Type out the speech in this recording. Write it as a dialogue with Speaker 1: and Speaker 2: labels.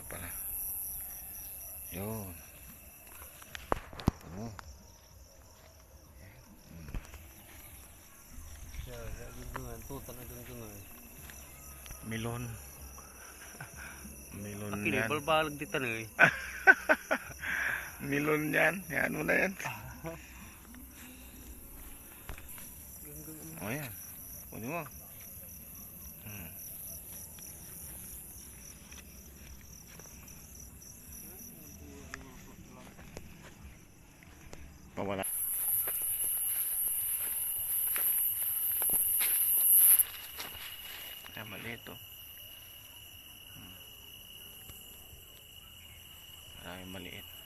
Speaker 1: pala. Yun. Ano? Milon. Milon yan.
Speaker 2: Balbalag dito na eh.
Speaker 1: Milon yan. Yan mo na yan. O yan. Kunin mo. Pawala. Ay, maliit to. Maraming maliit.